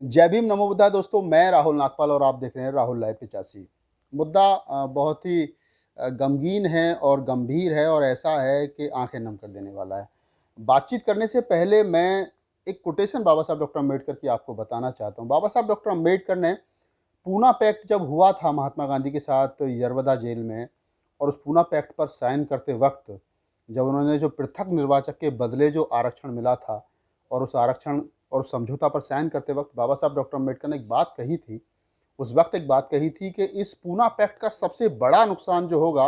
जय भीम, नमो बुद्धाय दोस्तों। मैं राहुल नागपाल और आप देख रहे हैं राहुल लाइव 85। मुद्दा बहुत ही गमगीन है और गंभीर है और ऐसा है कि आंखें नम कर देने वाला है। बातचीत करने से पहले मैं एक कोटेशन बाबा साहब डॉक्टर अम्बेडकर की आपको बताना चाहता हूँ। बाबा साहब डॉक्टर अम्बेडकर ने पूना पैक्ट जब हुआ था महात्मा गांधी के साथ यरवदा जेल में, और उस पूना पैक्ट पर साइन करते वक्त जब उन्होंने जो पृथक निर्वाचक के बदले जो आरक्षण मिला था और उस आरक्षण और समझौता पर साइन करते वक्त बाबा साहब डॉक्टर अम्बेडकर ने एक बात कही थी। उस वक्त एक बात कही थी कि इस पूना पैक्ट का सबसे बड़ा नुकसान जो होगा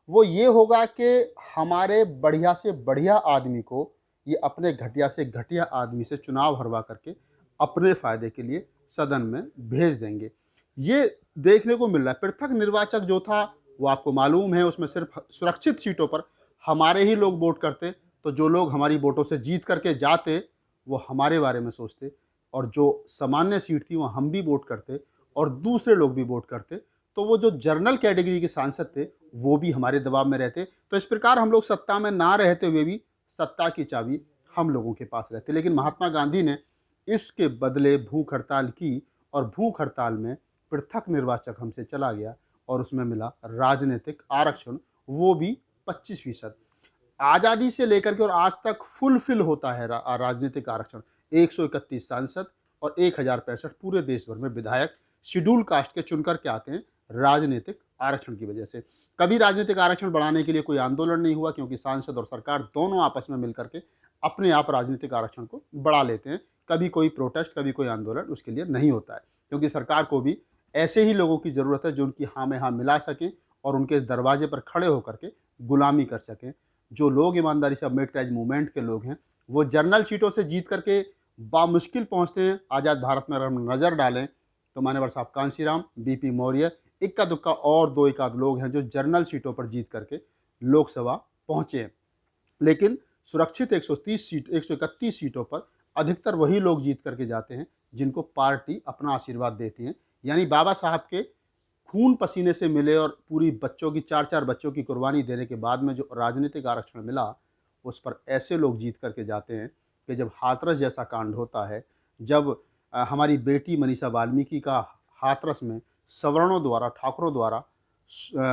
वो ये होगा कि हमारे बढ़िया से बढ़िया आदमी को ये अपने घटिया से घटिया आदमी से चुनाव हरवा करके अपने फायदे के लिए सदन में भेज देंगे। ये देखने को मिल रहा है। पृथक निर्वाचक जो था वो आपको मालूम है, उसमें सिर्फ सुरक्षित सीटों पर हमारे ही लोग वोट करते। तो जो लोग हमारी वोटों से जीत करके जाते वो हमारे बारे में सोचते, और जो सामान्य सीट थी वहाँ हम भी वोट करते और दूसरे लोग भी वोट करते। तो वो जो जनरल कैटेगरी के सांसद थे वो भी हमारे दबाव में रहते। तो इस प्रकार हम लोग सत्ता में ना रहते हुए भी सत्ता की चाबी हम लोगों के पास रहती। लेकिन महात्मा गांधी ने इसके बदले भूख हड़ताल की, और भूख हड़ताल में पृथक निर्वाचक हमसे चला गया और उसमें मिला राजनीतिक आरक्षण, वो भी 25%। आज़ादी से लेकर के और आज तक फुलफिल होता है राजनीतिक आरक्षण। 131 सांसद और 1065 पूरे देश भर में विधायक शेड्यूल कास्ट के चुनकर के आते हैं राजनीतिक आरक्षण की वजह से। कभी राजनीतिक आरक्षण बढ़ाने के लिए कोई आंदोलन नहीं हुआ, क्योंकि सांसद और सरकार दोनों आपस में मिलकर के अपने आप राजनीतिक आरक्षण को बढ़ा लेते हैं। कभी कोई प्रोटेस्ट, कभी कोई आंदोलन उसके लिए नहीं होता है, क्योंकि सरकार को भी ऐसे ही लोगों की ज़रूरत है जो उनकी हाँ में हाँ मिला सकें और उनके दरवाजे पर खड़े होकर के गुलामी कर सकें। जो लोग ईमानदारी से अम्बेडकराइज मूवमेंट के लोग हैं वो जनरल सीटों से जीत करके बामुश्किल पहुंचते हैं। आज़ाद भारत में अगर हम नज़र डालें तो मान्यवर साहब कांशीराम, बीपी मौर्य, इक्का दुक्का और दो एक आध लोग हैं जो जनरल सीटों पर जीत करके लोकसभा पहुंचे हैं। लेकिन सुरक्षित 131 सीटों पर अधिकतर वही लोग जीत करके जाते हैं जिनको पार्टी अपना आशीर्वाद देती है। यानी बाबा साहब के खून पसीने से मिले और पूरी बच्चों की 4-4 बच्चों की कुर्बानी देने के बाद में जो राजनीतिक आरक्षण मिला, उस पर ऐसे लोग जीत करके जाते हैं कि जब हाथरस जैसा कांड होता है, जब हमारी बेटी मनीषा वाल्मीकि का हाथरस में सवर्णों द्वारा, ठाकुरों द्वारा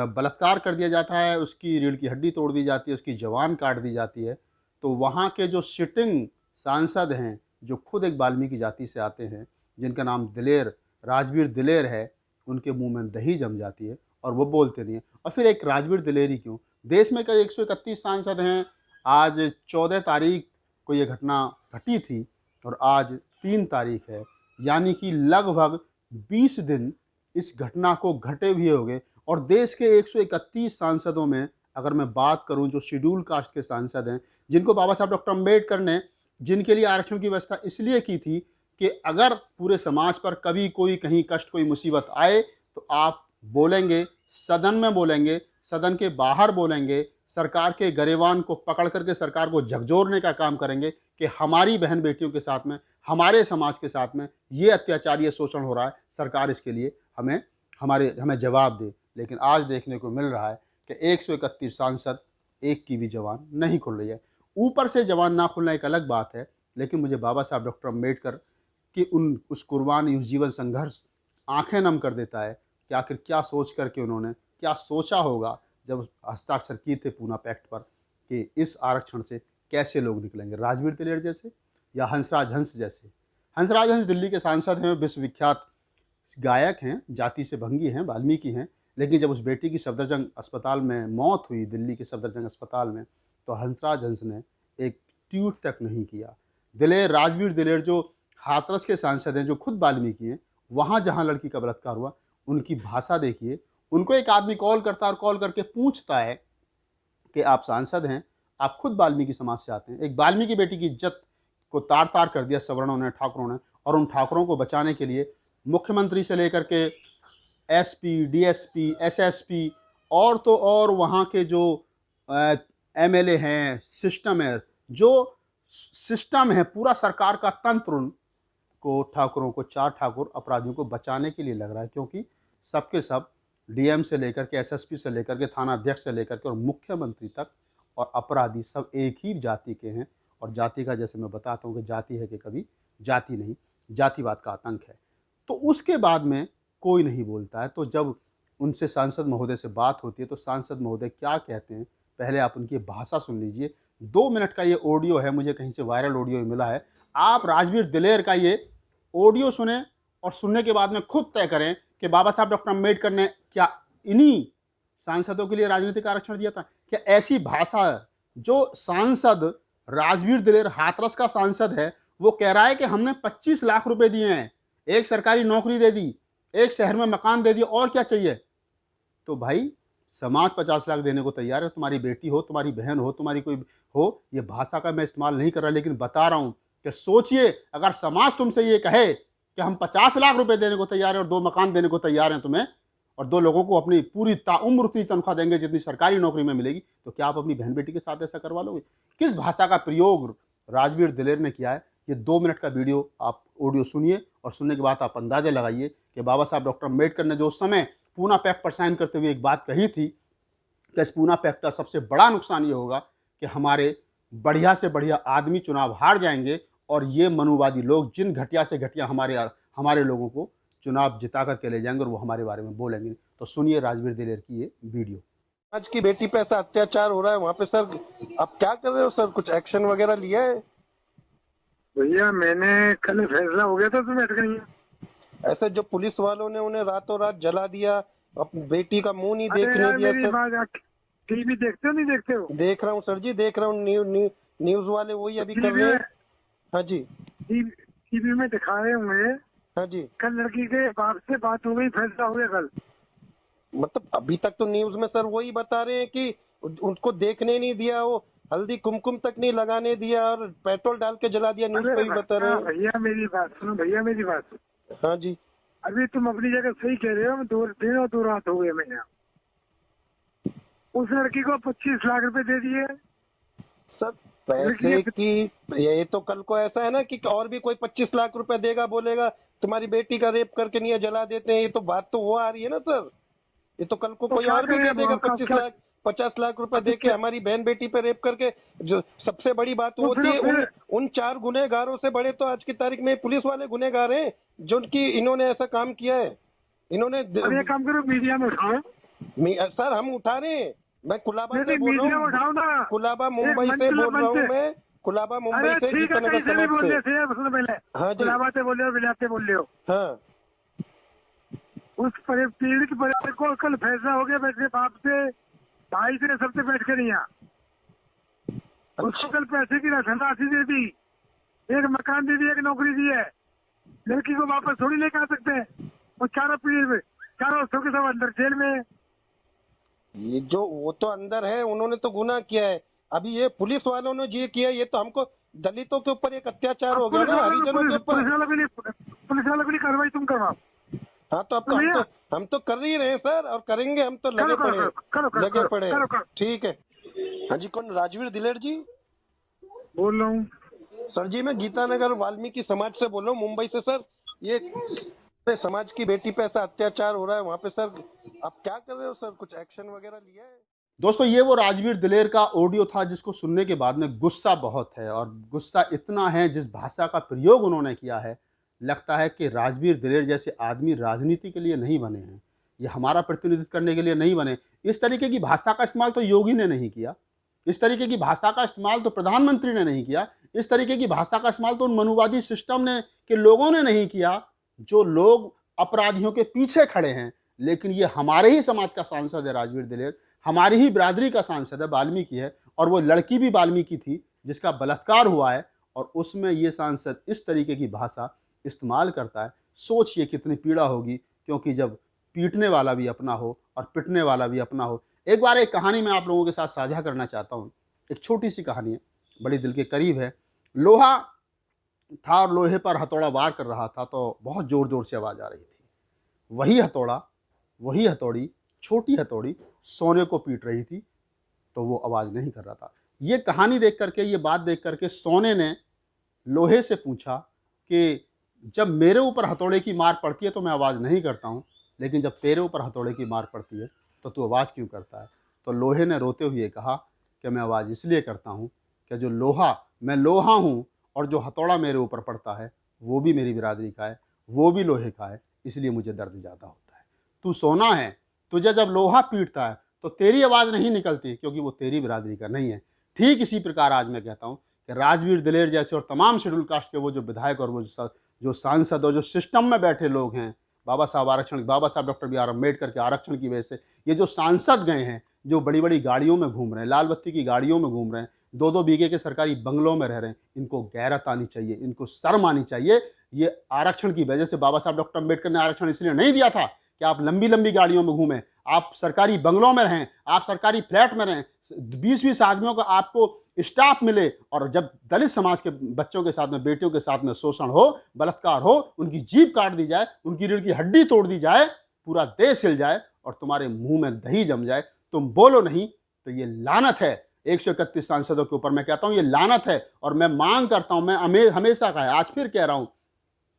बलात्कार कर दिया जाता है, उसकी रीढ़ की हड्डी तोड़ दी जाती है, उसकी जवान काट दी जाती है, तो वहाँ के जो सिटिंग सांसद हैं, जो खुद एक वाल्मीकि जाति से आते हैं, जिनका नाम दिलेर, राजवीर दिलेर है, उनके मुंह में दही जम जाती है और वो बोलते नहीं हैं। और फिर एक राजवीर दिलेर ही क्यों, देश में कई 131 सांसद हैं। आज 14 तारीख को ये घटना घटी थी और आज 3 तारीख है, यानी कि लगभग 20 दिन इस घटना को घटे हुए हो गए। और देश के 131 सांसदों में अगर मैं बात करूं जो शेड्यूल कास्ट के सांसद हैं, जिनको बाबा साहब डॉक्टर अम्बेडकर ने, जिनके लिए आरक्षण की व्यवस्था इसलिए की थी कि अगर पूरे समाज पर कभी कोई कहीं कष्ट, कोई मुसीबत आए तो आप बोलेंगे, सदन में बोलेंगे, सदन के बाहर बोलेंगे, सरकार के गरेबान को पकड़ करके सरकार को झकझोरने का काम करेंगे कि हमारी बहन बेटियों के साथ में, हमारे समाज के साथ में ये अत्याचार, ये शोषण हो रहा है, सरकार इसके लिए हमें जवाब दे। लेकिन आज देखने को मिल रहा है कि 131 सांसद, एक की भी जवान नहीं खुल रही है। ऊपर से जवान ना खुलना एक अलग बात है, लेकिन मुझे बाबा साहब डॉक्टर अम्बेडकर कि उस कुर्बानी, उस जीवन संघर्ष आंखें नम कर देता है कि आखिर क्या सोच करके उन्होंने क्या सोचा होगा जब हस्ताक्षर किए थे पूना पैक्ट पर, कि इस आरक्षण से कैसे लोग निकलेंगे, राजवीर दिलेर जैसे या हंसराज हंस जैसे। हंसराज हंस दिल्ली के सांसद हैं, विश्वविख्यात गायक हैं, जाति से भंगी हैं, वाल्मीकि हैं। लेकिन जब उस बेटी की सफदरजंग अस्पताल में मौत हुई, दिल्ली के सफदरजंग अस्पताल में, तो हंसराज हंस ने एक ट्वीट तक नहीं किया। दिलेर, राजवीर दिलेर जो हाथरस के सांसद हैं, जो खुद वाल्मीकि हैं, वहाँ जहाँ लड़की का बलात्कार हुआ, उनकी भाषा देखिए। उनको एक आदमी कॉल करता है और कॉल करके पूछता है कि आप सांसद हैं, आप खुद वाल्मीकि समाज से आते हैं। एक वाल्मीकि बेटी की इज्जत को तार तार कर दिया सवर्णों ने, ठाकुरों ने। और उन ठाकुरों को बचाने के लिए मुख्यमंत्री से लेकर के एसपी, डीएसपी, एसएसपी और तो और वहाँ के जो एमएलए हैं, सिस्टम है, जो सिस्टम है पूरा सरकार का तंत्र, उनको ठाकुरों को, 4 ठाकुर अपराधियों को बचाने के लिए लग रहा है। क्योंकि सबके सब, डीएम से लेकर के, एसएसपी से लेकर के, थाना अध्यक्ष से लेकर के और मुख्यमंत्री तक, और अपराधी सब एक ही जाति के हैं। और जाति का, जैसे मैं बताता हूँ कि जाति है कि कभी जाति नहीं, जातिवाद का आतंक है। तो उसके बाद में कोई नहीं बोलता है। तो जब उनसे सांसद महोदय से बात होती है तो सांसद महोदय क्या कहते हैं, पहले आप उनकी भाषा सुन लीजिए। 2 मिनट का ये ऑडियो है, मुझे कहीं से वायरल ऑडियो मिला है। आप राजवीर दिलेर का ये ऑडियो सुने और सुनने के बाद में खुद तय करें कि बाबा साहब डॉक्टर अम्बेडकर ने क्या इन्हीं सांसदों के लिए राजनीतिक आरक्षण दिया था? क्या ऐसी भाषा, जो सांसद राजवीर दिलेर हाथरस का सांसद है, वो कह रहा है कि हमने 25 लाख रुपए दिए हैं, एक सरकारी नौकरी दे दी, एक शहर में मकान दे दिया, और क्या चाहिए? तो भाई समाज 50 लाख देने को तैयार है। तुम्हारी बेटी हो, तुम्हारी बहन हो, तुम्हारी कोई हो, ये भाषा का मैं इस्तेमाल नहीं कर रहा, लेकिन बता रहा हूं कि सोचिए, अगर समाज तुमसे ये कहे कि हम 50 लाख रुपए देने को तैयार हैं और 2 मकान देने को तैयार हैं तुम्हें, और 2 लोगों को अपनी पूरी ताउम्र उतनी तनख्वाह देंगे जितनी सरकारी नौकरी में मिलेगी, तो क्या आप अपनी बहन बेटी के साथ ऐसा करवा लोगे? किस भाषा का प्रयोग राजवीर दिलेर ने किया है? ये 2 मिनट का वीडियो आप ऑडियो सुनिए और सुनने के बाद आप अंदाजा लगाइए कि बाबा साहब डॉक्टर अम्बेडकर ने जो उस समय पूना पैक्ट पर साइन करते हुए एक बात कही थी कि इस पूना पैक्ट का सबसे बड़ा नुकसान ये होगा कि हमारे बढ़िया से बढ़िया आदमी चुनाव हार जाएंगे और ये मनुवादी लोग जिन घटिया से घटिया हमारे लोगों को चुनाव जिता करके ले जाएंगे और वो हमारे बारे में बोलेंगे। तो सुनिए राजवीर दिलेर की ये वीडियो। आज की बेटी पे ऐसा अत्याचार हो रहा है वहाँ पे सर, आप क्या कर रहे हो सर? कुछ एक्शन वगैरह लिया है? भैया मैंने कल फैसला हो गया था तो बैठ गई। ऐसे जो पुलिस वालों ने उन्हें रातों रात जला दिया, अपनी बेटी का मुंह नहीं अरे देखने यार दिया मेरी सर। बात, टीवी देखते हो नहीं देखते हो? देख रहा हूँ सर जी, देख रहा हूँ। न्यूज वाले वही अभी कर रहे हैं। हाँ जी, टीवी में दिखा रहे होंगे। हाँ जी, कल लड़की के बाप से बात हो गई, फैसला हो गया कल। मतलब अभी तक तो न्यूज में सर वही बता रहे हैं कि उनको देखने नहीं दिया, वो हल्दी कुमकुम तक नहीं लगाने दिया और पेट्रोल डाल के जला दिया। न्यूज पे भी बता रहे हैं। भैया मेरी बात सुनो, भैया मेरी बात सुनो। हाँ जी, अभी तुम अपनी जगह सही कह रहे हो। 2 दिन और 2 रात हो गए मैं यहाँ। उस लड़की को 25 लाख रुपए दे दिए सर पैसे की, ये तो कल को ऐसा है ना कि और भी कोई 25 लाख रुपए देगा, बोलेगा तुम्हारी बेटी का रेप करके नहीं जला देते हैं। ये तो बात तो वो आ रही है ना सर। ये तो कल को कोई और भी दे देगा 50 लाख रुपए दे के हमारी बहन बेटी पे रेप करके। जो सबसे बड़ी बात वो होती है, उन 4 गुनहगारों से बड़े तो आज की तारीख में पुलिस वाले गुनहगार हैं जो उनकी इन्होंने ऐसा काम किया है। इन्होंने ये काम करो, मीडिया में उठाओ। सर हम उठा रहे हैं। मैं कुलाबा से बोल मीडिया रहा उठाओ ना। हूँ, कुलाबा मुंबई से बोल रहा हूँ मैं। कुलाबा मुंबई से, गीतानगर समाज से। हाँ जी, कुलाबा से बोल रहे हो, विलास से बोल रहे हो। हाँ, उस पीड़ित परिवार को कल फैसला हो गया, बैठे बाप से भाई से सबसे बैठ कर यहाँ। उसको कल पैसे की धनराशि दे दी, एक मकान दे दिया, एक नौकरी दी है। लड़की को वापस थोड़ी लेके आ सकते हैं। वो चारों पीड़ित, चारों के सब अंदर जेल में। ये जो वो तो अंदर है, उन्होंने तो गुनाह किया है। अभी ये पुलिस वालों ने ये किया, ये तो हमको दलितों के ऊपर एक अत्याचार हो गया ना, हरिजनों के ऊपर। पुलिस वालों की कार्रवाई तुम करवाओ। हाँ तो अब तो हम तो कर ही रहे हैं सर, और करेंगे। हम तो लगे पड़े। ठीक है। हाँ जी, कौन? राजवीर दिलेर जी बोल रहा हूँ सर जी। मैं गीतानगर वाल्मीकि समाज से बोल रहा हूँ, मुंबई से सर। ये समाज की बेटी पे ऐसा अत्याचार हो रहा है वहाँ पे सर, आप क्या कर रहे हो सर? कुछ एक्शन वगैरह लिया है? दोस्तों ये वो राजवीर दिलेर का ऑडियो था जिसको सुनने के बाद में गुस्सा बहुत है, और गुस्सा इतना है जिस भाषा का प्रयोग उन्होंने किया है, लगता है कि राजवीर दिलेर जैसे आदमी राजनीति के लिए नहीं बने हैं, ये हमारा प्रतिनिधित्व करने के लिए नहीं बने। इस तरीके की भाषा का इस्तेमाल तो योगी ने नहीं किया, इस तरीके की भाषा का इस्तेमाल तो प्रधानमंत्री ने नहीं किया, इस तरीके की भाषा का इस्तेमाल तो उन मनुवादी सिस्टम ने के लोगों ने नहीं किया जो लोग अपराधियों के पीछे खड़े हैं। लेकिन ये हमारे ही समाज का सांसद है राजवीर दिलेर, हमारी ही बिरादरी का सांसद है, वाल्मीकि है, और वो लड़की भी वाल्मीकि थी जिसका बलात्कार हुआ है, और उसमें ये सांसद इस तरीके की भाषा इस्तेमाल करता है। सोचिए कितनी पीड़ा होगी, क्योंकि जब पीटने वाला भी अपना हो और पिटने वाला भी अपना हो। एक बार एक कहानी मैं आप लोगों के साथ साझा करना चाहता हूँ। एक छोटी सी कहानी है, बड़ी दिल के करीब है। लोहा था और लोहे पर हथौड़ा वार कर रहा था, तो बहुत ज़ोर ज़ोर से आवाज़ आ रही थी। वही हथौड़ी, छोटी हथौड़ी सोने को पीट रही थी, तो वो आवाज़ नहीं कर रहा था। ये कहानी देख करके, ये बात देख करके सोने ने लोहे से पूछा कि जब मेरे ऊपर हथौड़े की मार पड़ती है तो मैं आवाज़ नहीं करता हूँ, लेकिन जब तेरे ऊपर हथौड़े की मार पड़ती है तो तू आवाज़ क्यों करता है? तो लोहे ने रोते हुए कहा कि मैं आवाज़ इसलिए करता हूँ कि मैं लोहा हूँ, और जो हथौड़ा मेरे ऊपर पड़ता है वो भी मेरी बिरादरी का है, वो भी लोहे का है, इसलिए मुझे दर्द ज़्यादा होता है। तू सोना है, तुझे जब लोहा पीटता है तो तेरी आवाज़ नहीं निकलती, क्योंकि वो तेरी बिरादरी का नहीं है। ठीक इसी प्रकार आज मैं कहता हूँ कि राजवीर दिलेर जैसे और तमाम शेड्यूल कास्ट के वो जो विधायक और वो जो सांसद और जो सिस्टम में बैठे लोग हैं, बाबा साहब डॉक्टर बी आर अम्बेडकर के आरक्षण की वजह से ये जो सांसद गए हैं, जो बड़ी बड़ी गाड़ियों में घूम रहे हैं, लाल बत्ती की गाड़ियों में घूम रहे हैं, 2-2 बीघे के सरकारी बंगलों में रह रहे हैं, इनको गैरत आनी चाहिए, इनको शर्म आनी चाहिए। ये आरक्षण की वजह से बाबा साहब डॉक्टर अम्बेडकर ने आरक्षण इसलिए नहीं दिया था कि आप लंबी लंबी गाड़ियों में घूमें, आप सरकारी बंगलों में रहें, आप सरकारी फ्लैट में रहें, 20-20 आदमियों का आपको स्टाफ मिले, और जब दलित समाज के बच्चों के साथ में, बेटियों के साथ में शोषण हो, बलात्कार हो, उनकी जीभ काट दी जाए, उनकी रीढ़ की हड्डी तोड़ दी जाए, पूरा देश हिल जाए और तुम्हारे मुंह में दही जम जाए, तुम बोलो नहीं, तो ये लानत है 131 सांसदों के ऊपर। मैं कहता हूं ये लानत है, और मैं मांग करता हूं, मैं हमेशा कहा है, आज फिर कह रहा हूं,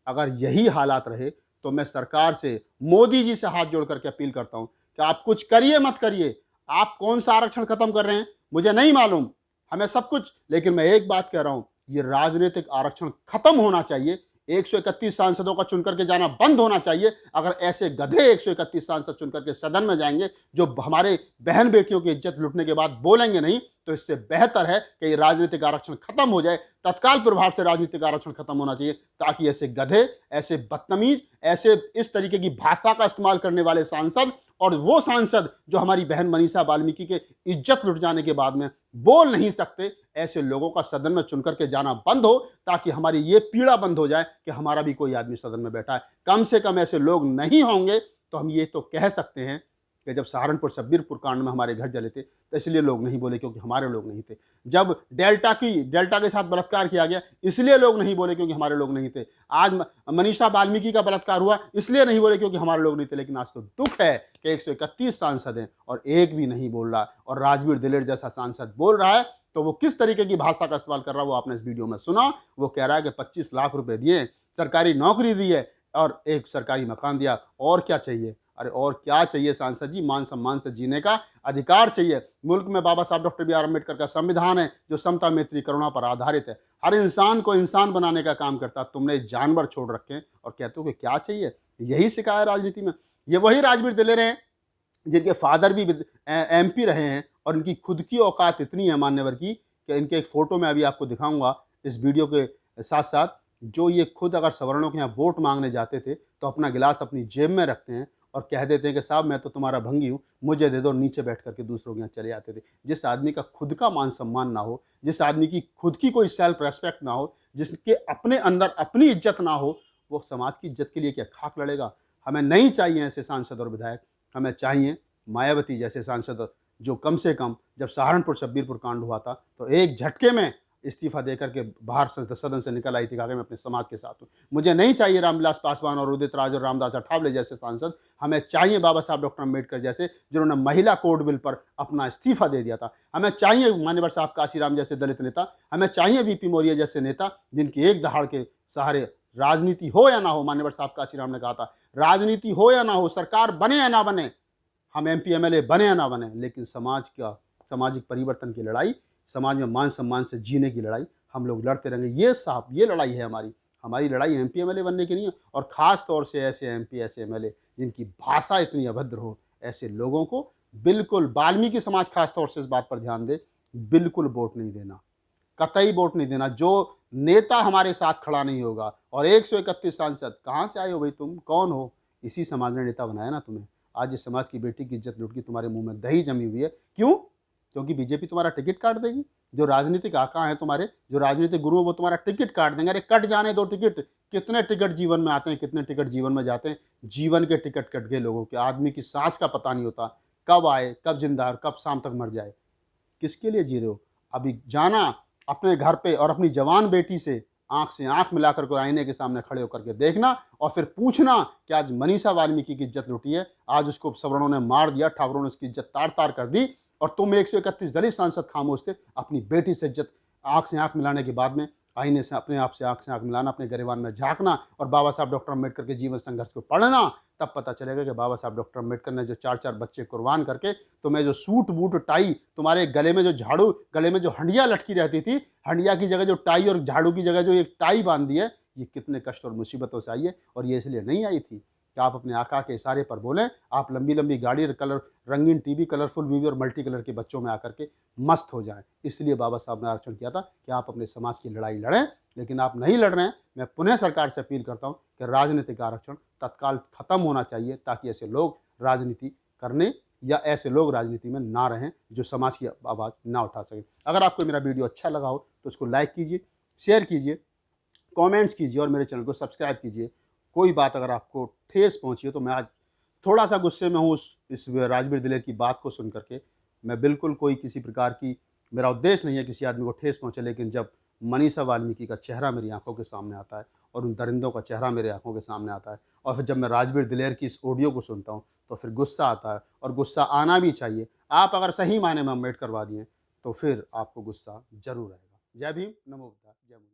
अगर यही हालात रहे तो मैं सरकार से, मोदी जी से हाथ जोड़ करके अपील करता हूं कि आप कुछ करिए मत करिए, आप कौन सा आरक्षण खत्म कर रहे हैं मुझे नहीं मालूम, हमें सब कुछ, लेकिन मैं एक बात कह रहा हूं, ये राजनीतिक आरक्षण खत्म होना चाहिए। 131 सांसदों का चुनकर के जाना बंद होना चाहिए। अगर ऐसे गधे 131 सांसद चुनकर के सदन में जाएंगे जो हमारे बहन बेटियों की इज्जत लुटने के बाद बोलेंगे नहीं, तो इससे बेहतर है कि ये राजनीतिक आरक्षण खत्म हो जाए, तत्काल प्रभाव से राजनीतिक आरक्षण खत्म होना चाहिए, ताकि ऐसे गधे, ऐसे बदतमीज, ऐसे इस तरीके की भाषा का इस्तेमाल करने वाले सांसद, और वो सांसद जो हमारी बहन मनीषा वाल्मीकि के इज्जत लुट जाने के बाद में बोल नहीं सकते, ऐसे लोगों का सदन में चुनकर के जाना बंद हो, ताकि हमारी ये पीड़ा बंद हो जाए कि हमारा भी कोई आदमी सदन में बैठा है। कम से कम ऐसे लोग नहीं होंगे तो हम ये तो कह सकते हैं कि जब सहारनपुर शब्बीरपुर कांड में हमारे घर जले थे तो इसलिए लोग नहीं बोले क्योंकि हमारे लोग नहीं थे। जब डेल्टा के साथ बलात्कार किया गया इसलिए लोग नहीं बोले क्योंकि हमारे लोग नहीं थे। आज मनीषा वाल्मीकि का बलात्कार हुआ इसलिए नहीं बोले क्योंकि हमारे लोग नहीं थे। लेकिन आज तो दुख है कि 131 सांसद हैं और एक भी नहीं बोल रहा, और राजवीर दिलेर जैसा सांसद बोल रहा है तो वो किस तरीके की भाषा का इस्तेमाल कर रहा है वो आपने इस वीडियो में सुना। वो कह रहा है कि 25 लाख रुपए दिए, सरकारी नौकरी दी है और एक सरकारी मकान दिया, और क्या चाहिए? अरे और क्या चाहिए सांसद जी? मान सम्मान से जीने का अधिकार चाहिए। मुल्क में बाबा साहब डॉक्टर बी आर अम्बेडकर का संविधान है जो समता, मैत्री, करुणा पर आधारित है, हर इंसान को इंसान बनाने का काम करता। तुमने जानवर छोड़ रखे हैं और कहते हो कि क्या चाहिए? यही सिखाया है राजनीति में। ये वही राजवीर दिलेर हैं जिनके फादर भी MP रहे हैं और इनकी खुद की औकात इतनी है मान्यवर की कि इनके एक फोटो में अभी आपको दिखाऊंगा इस वीडियो के साथ साथ, जो ये खुद अगर सवर्णों के यहाँ वोट मांगने जाते थे तो अपना गिलास अपनी जेब में रखते हैं और कह देते हैं कि साहब मैं तो तुम्हारा भंगी हूँ, मुझे दे दो, नीचे बैठ करके दूसरों के यहाँ चले जाते थे। जिस आदमी का खुद का मान सम्मान ना हो, जिस आदमी की खुद की कोई सेल्फ रेस्पेक्ट ना हो, जिसके अपने अंदर अपनी इज्जत ना हो, वो समाज की इज्जत के लिए क्या खाक लड़ेगा? हमें नहीं चाहिए ऐसे सांसद और विधायक। हमें चाहिए मायावती जैसे सांसद जो कम से कम जब सहारनपुर शब्बीरपुर कांड हुआ था तो एक झटके में इस्तीफा देकर के बाहर सदन से निकल आई थी कि मैं अपने समाज के साथ हूँ। मुझे नहीं चाहिए रामविलास पासवान और उदित राज और रामदास अठावले जैसे सांसद। हमें चाहिए बाबा साहब डॉक्टर अम्बेडकर जैसे जिन्होंने महिला कोड बिल पर अपना इस्तीफा दे दिया था। हमें चाहिए मान्यवर साहब काशीराम जैसे दलित नेता। हमें चाहिए VP मौर्य जैसे नेता जिनकी एक दहाड़ के सहारे राजनीति हो या ना हो, मान्यवर साहब काशीराम ने कहा था राजनीति हो या ना हो, सरकार बने या ना बने, हम MP MLA बने या ना बने, लेकिन सामाजिक परिवर्तन की लड़ाई, समाज में मान सम्मान से जीने की लड़ाई हम लोग लड़ते रहेंगे। ये लड़ाई है हमारी लड़ाई MP MLA बनने की नहीं है। और ख़ास तौर से ऐसे MP ऐसे MLA जिनकी भाषा इतनी अभद्र हो, ऐसे लोगों को बिल्कुल, वाल्मीकि समाज खास तौर से इस बात पर ध्यान दे, बिल्कुल वोट नहीं देना, कतई वोट नहीं देना। जो नेता हमारे साथ खड़ा नहीं होगा, और 131 सांसद कहाँ से आए हो भाई? तुम कौन हो? इसी समाज ने नेता बनाया ना तुम्हें। आज इस समाज की बेटी की इज्जत लूट की तुम्हारे मुंह में दही जमी हुई है। क्यों? क्योंकि बीजेपी तुम्हारा टिकट काट देगी। जो राजनीतिक आका है तुम्हारे, जो राजनीतिक गुरु है, वो तुम्हारा टिकट काट देंगे। अरे कट जाने दो टिकट। कितने टिकट जीवन में आते हैं, कितने टिकट जीवन में जाते हैं। जीवन के टिकट कट गए लोगों के। आदमी की सांस का पता नहीं होता, कब आए, कब जिंदा और कब शाम तक मर जाए। किसके लिए जी रहे हो? अभी जाना अपने घर पे और अपनी जवान बेटी से आंख मिलाकर के आईने के सामने खड़े होकर के देखना और फिर पूछना कि आज मनीषा वाल्मीकि की इज्जत लुटी है, आज उसको सवर्णों ने मार दिया, ठाकुरों ने उसकी इज्जत तार तार कर दी, और तुम 131 दलित सांसद खामोश थे। अपनी बेटी से इज्जत आंख से आंख मिलाने के बाद में आईने से अपने आप से आंख मिलाना, अपने गरिवान में झांकना और बाबा साहब डॉक्टर अम्बेडकर के जीवन संघर्ष को पढ़ना, तब पता चलेगा कि बाबा साहब डॉक्टर अम्बेडकर ने जो 4-4 बच्चे कुर्बान करके तुम्हें जो सूट बूट टाई, तुम्हारे गले में जो झाड़ू, गले में जो हंडिया लटकी रहती थी, हंडिया की जगह जो टाई और झाड़ू की जगह जो एक टाई बांध दी है, ये कितने कष्ट और मुसीबतों से आई है, और ये इसलिए नहीं आई थी कि आप अपने आका के इशारे पर बोलें, आप लंबी लंबी गाड़ी, कलर रंगीन टीवी, कलरफुल वीवी और मल्टी कलर के बच्चों में आकर के मस्त हो जाएं। इसलिए बाबा साहब ने आरक्षण किया था कि आप अपने समाज की लड़ाई लड़ें, लेकिन आप नहीं लड़ रहे हैं। मैं पुनः सरकार से अपील करता हूं कि राजनीतिक आरक्षण तत्काल खत्म होना चाहिए, ताकि ऐसे लोग राजनीति करने या ऐसे लोग राजनीति में ना रहें जो समाज की आवाज़ ना उठा सकें। अगर आपको मेरा वीडियो अच्छा लगा हो तो उसको लाइक कीजिए, शेयर कीजिए, कमेंट्स कीजिए और मेरे चैनल को सब्सक्राइब कीजिए। कोई बात अगर आपको ठेस पहुंची है तो मैं आज थोड़ा सा गुस्से में हूँ इस राजवीर दिलेर की बात को सुन करके। मैं बिल्कुल कोई किसी प्रकार की, मेरा उद्देश्य नहीं है किसी आदमी को ठेस पहुंचे, लेकिन जब मनीषा वाल्मीकि का चेहरा मेरी आंखों के सामने आता है और उन दरिंदों का चेहरा मेरे आंखों के सामने आता है, और फिर जब मैं राजवीर दिलेर की इस ऑडियो को सुनता हूँ तो फिर गुस्सा आता है, और गुस्सा आना भी चाहिए। आप अगर सही मायने में अम्बेडकर करवा दिए तो फिर आपको गुस्सा जरूर आएगा। जय भीम, नमो बुद्धाय, जय मुनि।